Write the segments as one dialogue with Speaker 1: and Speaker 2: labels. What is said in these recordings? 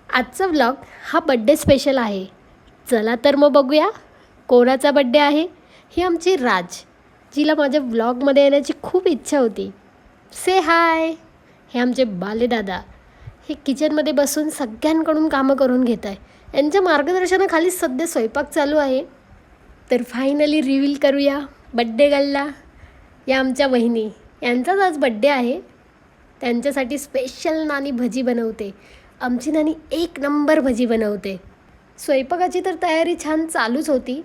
Speaker 1: आजचा व्लॉग हा birthday special आहे. चला तर मग बघूया कोणाचा बड्डे आहे. ही आमची राज, जिला माझ्या व्लॉगमध्ये येण्याची खूप इच्छा होती. से हाय. हे आमचे बालेदादा, हे किचनमध्ये बसून सगळ्यांकडून कामं करून घेत आहे. यांच्या मार्गदर्शनाखाली सध्या स्वयंपाक चालू आहे. तर फायनली रिव्हील करूया बड्डे गर्लला. या आमच्या वहिनी, यांचाच आज बड्डे आहे. त्यांच्यासाठी स्पेशल नानी भजी बनवते. आमची नानी एक नंबर भजी बनवते. स्वयंपाकाची तर तयारी छान चालूच होती,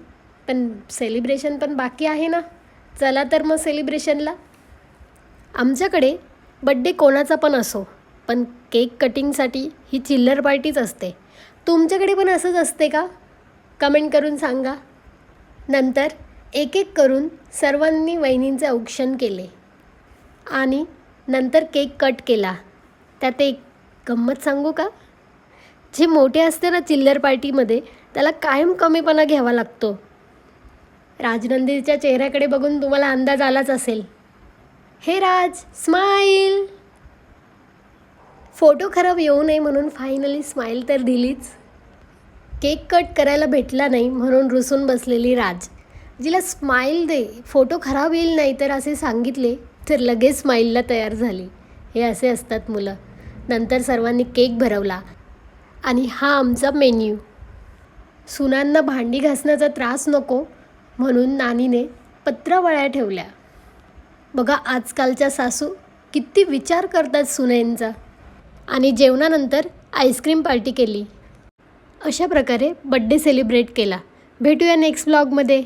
Speaker 1: पण सेलिब्रेशन पण बाकी आहे ना. चला तर मग सेलिब्रेशनला. आमच्याकडे बड्डे कोणाचा पण असो, पण केक कटिंगसाठी ही चिल्लर पार्टीच असते. तुमच्याकडे पण असंच असते का? कमेंट करून सांगा. नंतर एक एक करून सर्वांनी वहिनींचे औक्षण केले आणि नंतर केक कट केला. त्यात एक गंमत सांगू का? जे मोठे असते ना चिल्लर पार्टीमध्ये, त्याला कायम कमीपणा घ्यावा लागतो. राजनंदीच्या चेहऱ्याकडे बघून तुम्हाला अंदाज आलाच असेल. हे राज, स्माईल. फोटो खराब येऊ नये म्हणून फायनली स्माईल तर दिलीच. केक कट करायला भेटला नाही म्हणून रुसून बसलेली राज, जिला स्माईल दे, फोटो खराब येईल नाही तर असे सांगितले तर लगेच स्माईलला तयार झाली. हे असे असतात मुलं. नंतर सर्वांनी केक भरवला आणि हा आमचा मेन्यू. सुनांना भांडी घासण्याचा त्रास नको म्हणून नानीने पत्रावळ्या ठेवल्या. बघा आजकालच्या सासू किती विचार करतात सुनेंचा. आणि जेवणानंतर आईस्क्रीम पार्टी केली. अशा प्रकारे बड्डे सेलिब्रेट केला. भेटूया नेक्स्ट व्लॉगमध्ये.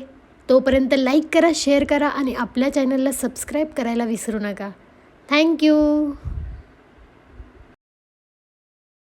Speaker 1: तोपर्यंत लाईक करा, शेअर करा आणि आपल्या चॅनलला सबस्क्राईब करायला विसरू नका. थँक्यू.